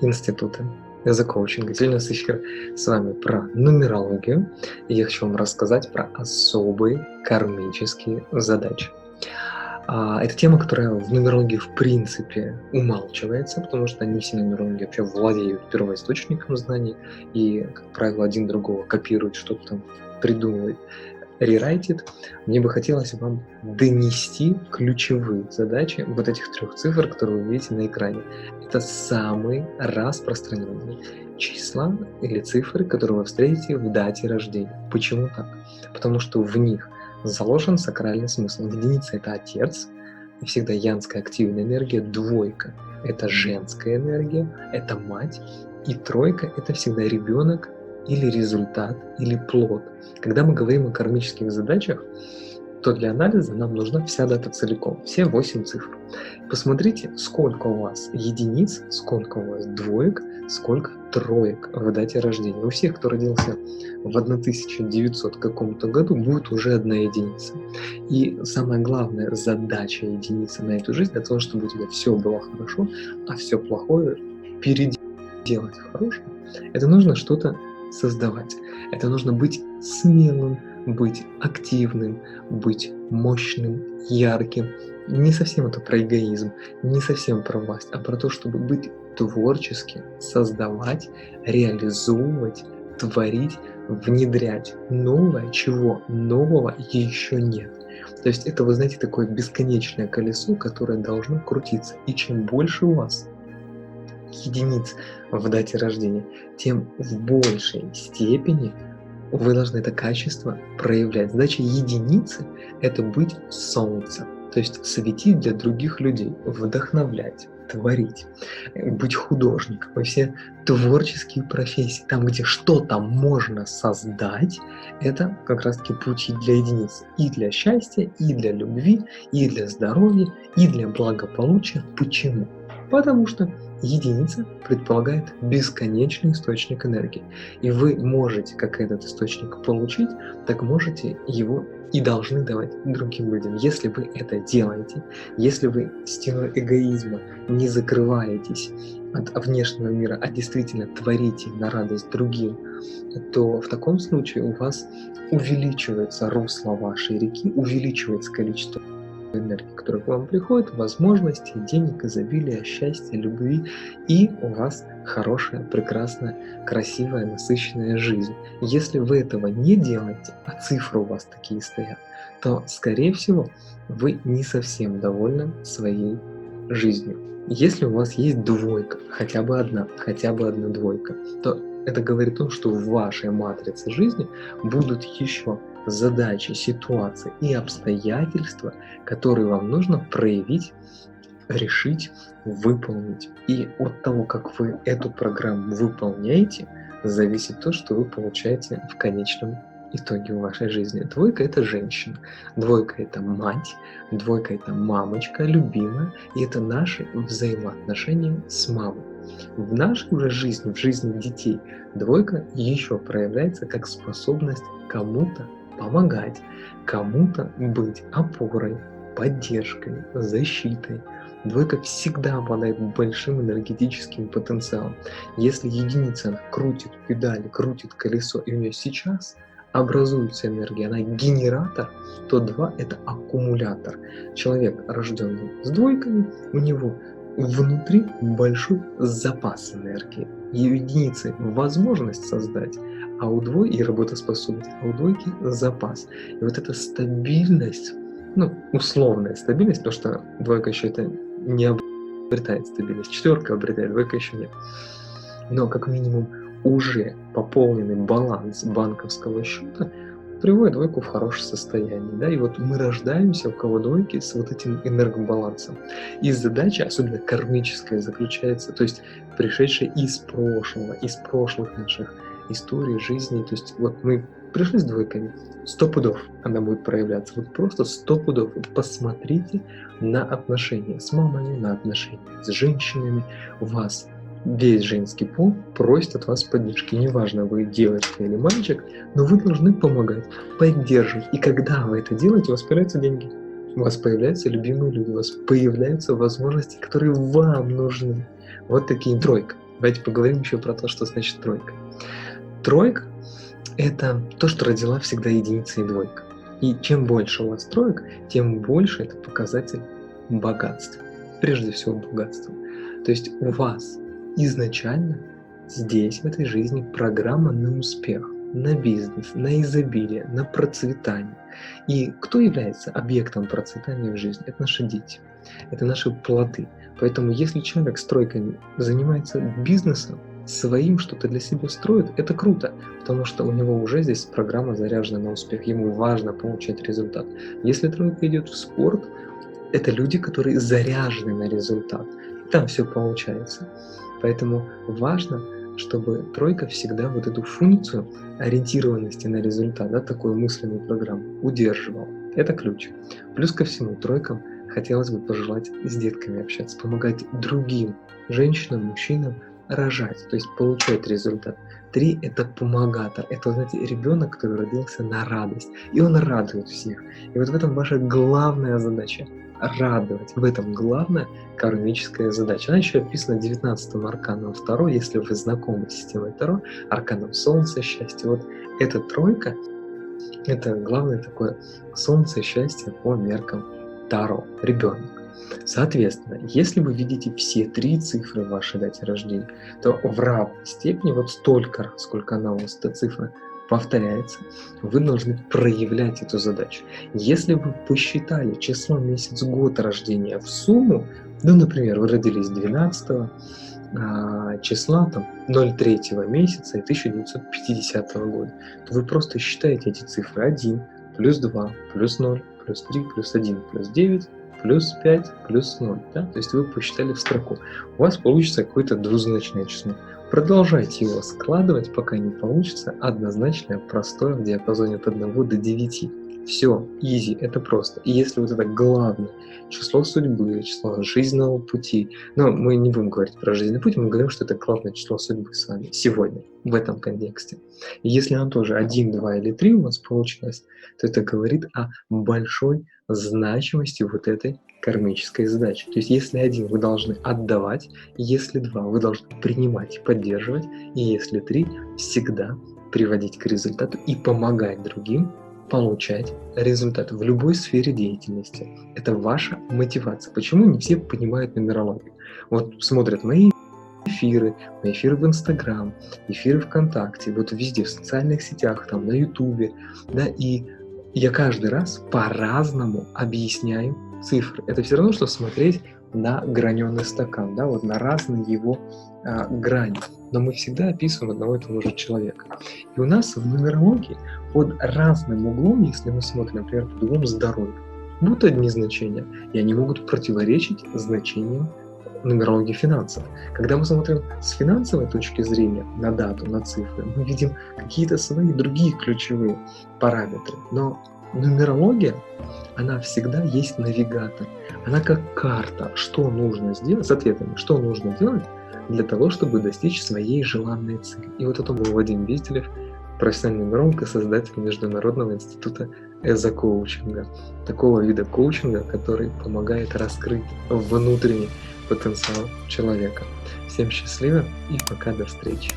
Института языкоучинга. Сегодня у нас эфир с вами про нумерологию. И я хочу вам рассказать про особые кармические задачи. Это тема, которая в нумерологии в принципе умалчивается, потому что не все нумерологи вообще владеют первоисточником знаний и, как правило, один другого копирует, что-то там придумывает, рерайтит. Мне бы хотелось вам донести ключевые задачи вот этих 3 цифр, которые вы видите на экране. Это самые распространенные числа или цифры, которые вы встретите в дате рождения. Почему так? Потому что в них заложен сакральный смысл. Единица — это Отец, и всегда янская активная энергия. Двойка — это женская энергия, это мать. И тройка — это всегда ребенок или результат, или плод. Когда мы говорим о кармических задачах, то для анализа нам нужна вся дата целиком, все 8 цифр. Посмотрите, сколько у вас единиц, сколько у вас двоек, сколько троек в дате рождения. У всех, кто родился в 1900 каком-то году, будет уже 1 единица. И самая главная задача единицы на эту жизнь — это то, чтобы у тебя все было хорошо, а все плохое переделать в хорошее. Это нужно что-то создавать. Это нужно быть смелым, быть активным, быть мощным, ярким. Не совсем это про эгоизм, не совсем про власть, а про то, чтобы быть творческим, создавать, реализовывать, творить, внедрять новое, чего нового еще нет. То есть это, вы знаете, такое бесконечное колесо, которое должно крутиться. И чем больше у вас единиц в дате рождения, тем в большей степени вы должны это качество проявлять. Задача единицы — это быть солнцем, то есть светить для других людей, вдохновлять, творить, быть художником. И все творческие профессии, там, где что-то можно создать, это как раз-таки пути для единицы. И для счастья, и для любви, и для здоровья, и для благополучия. Почему? Потому что единица предполагает бесконечный источник энергии. И вы можете, как этот источник, получить, так можете его и должны давать другим людям. Если вы это делаете, если вы стеной эгоизма не закрываетесь от внешнего мира, а действительно творите на радость другим, то в таком случае у вас увеличивается русло вашей реки, увеличивается количество энергии, которая к вам приходит, возможностей, денег, изобилия, счастья, любви, и у вас хорошая, прекрасная, красивая, насыщенная жизнь. Если вы этого не делаете, а цифры у вас такие стоят, то, скорее всего, вы не совсем довольны своей жизнью. Если у вас есть двойка, хотя бы одна двойка, то это говорит о том, что в вашей матрице жизни будут еще задачи, ситуации и обстоятельства, которые вам нужно проявить, решить, выполнить. И от того, как вы эту программу выполняете, зависит то, что вы получаете в конечном итоге в вашей жизни. Двойка — это женщина, двойка — это мать, двойка — это мамочка любимая, и это наши взаимоотношения с мамой. В нашей уже жизни, в жизни детей, двойка еще проявляется как способность кому-то помогать, кому-то быть опорой, поддержкой, защитой. Двойка всегда обладает большим энергетическим потенциалом. Если единица крутит педали, крутит колесо, и у нее сейчас образуется энергия, она генератор, то 2 — это аккумулятор. Человек, рожденный с двойками, у него внутри большой запас энергии. И у единицы возможность создать, а у двойки работоспособность, а у двойки запас. И вот эта стабильность, условная стабильность, потому что двойка еще это не обретает стабильность, 4 обретает, двойка еще нет. Но как минимум уже пополненный баланс банковского счета приводит двойку в хорошее состояние. Да? И вот мы рождаемся, у кого двойки, с вот этим энергобалансом. И задача, особенно кармическая, заключается, то есть пришедшая из прошлого, из прошлых наших историй, жизни. То есть вот мы пришли с двойками, 100 пудов она будет проявляться. Вот просто 100 пудов. Посмотрите на отношения с мамами, на отношения с женщинами. У вас весь женский пол просит от вас поддержки. Неважно, вы девочка или мальчик, но вы должны помогать, поддерживать. И когда вы это делаете, у вас появляются деньги. У вас появляются любимые люди, у вас появляются возможности, которые вам нужны. Вот такие. Тройка. Давайте поговорим еще про то, что значит тройка. Тройка – это то, что родила всегда единица и двойка. И чем больше у вас троек, тем больше это показатель богатства. Прежде всего богатства. То есть у вас изначально здесь, в этой жизни, программа на успех, на бизнес, на изобилие, на процветание. И кто является объектом процветания в жизни? Это наши дети, это наши плоды. Поэтому если человек с тройками занимается бизнесом, своим что-то для себя строит, это круто, потому что у него уже здесь программа заряжена на успех, ему важно получать результат. Если тройка идет в спорт, это люди, которые заряжены на результат. Там все получается. Поэтому важно, чтобы тройка всегда вот эту функцию ориентированности на результат, да, такую мысленную программу удерживала. Это ключ. Плюс ко всему, тройкам хотелось бы пожелать с детками общаться, помогать другим женщинам, мужчинам рожать, то есть получать результат. 3 – это помогатор, это, знаете, ребенок, который родился на радость, и он радует всех. И вот в этом ваша главная задача – радовать. В этом главная кармическая задача. Она еще описана 19-м арканом Таро, если вы знакомы с системой Таро, арканом Солнца, счастья. Вот эта тройка – это главное такое Солнце, счастье по меркам Таро, ребенок. Соответственно, если вы видите все 3 цифры в вашей дате рождения, то в равной степени, вот столько раз, сколько она у вас, эта цифра, повторяется, вы должны проявлять эту задачу. Если вы посчитали число, месяц, год рождения в сумму, ну, например, вы родились 12 числа, там, 03 месяца и 1950 года, то вы просто считаете эти цифры: 1, плюс 2, плюс 0, плюс 3, плюс 1, плюс 9, плюс 5, плюс 0. Да? То есть вы посчитали в строку. У вас получится какое-то двузначное число. Продолжайте его складывать, пока не получится однозначное, простое, в диапазоне от 1 до 9. Все, easy, это просто. И если вот это главное число судьбы, число жизненного пути, но мы не будем говорить про жизненный путь, мы говорим, что это главное число судьбы с вами сегодня, в этом контексте. И если оно тоже 1, 2 или 3 у вас получилось, то это говорит о большой значимости вот этой кармической задачи. То есть если 1 вы должны отдавать, если 2 вы должны принимать и поддерживать, и если 3 всегда приводить к результату и помогать другим получать результат в любой сфере деятельности. Это ваша мотивация. Почему не все понимают нумерологию? Вот смотрят мои эфиры в Инстаграм, эфиры ВКонтакте, вот везде, в социальных сетях, там, на Ютубе, да, и я каждый раз по-разному объясняю цифры. Это все равно, что смотреть на граненый стакан, да, вот на разные его грани. Но мы всегда описываем одного и того же человека. И у нас в нумерологии под разным углом, если мы смотрим, например, под углом здоровья, будут одни значения, и они могут противоречить значениям нумерологии финансов. Когда мы смотрим с финансовой точки зрения на дату, на цифры, мы видим какие-то свои другие ключевые параметры. Но нумерология, она всегда есть навигатор. Она как карта, что нужно сделать, с ответами, что нужно делать для того, чтобы достичь своей желанной цели. И вот это был Вадим Безделев, профессиональный нумеролог и создатель Международного института эзокоучинга. Такого вида коучинга, который помогает раскрыть внутренний потенциал человека. Всем счастливо и пока, до встречи.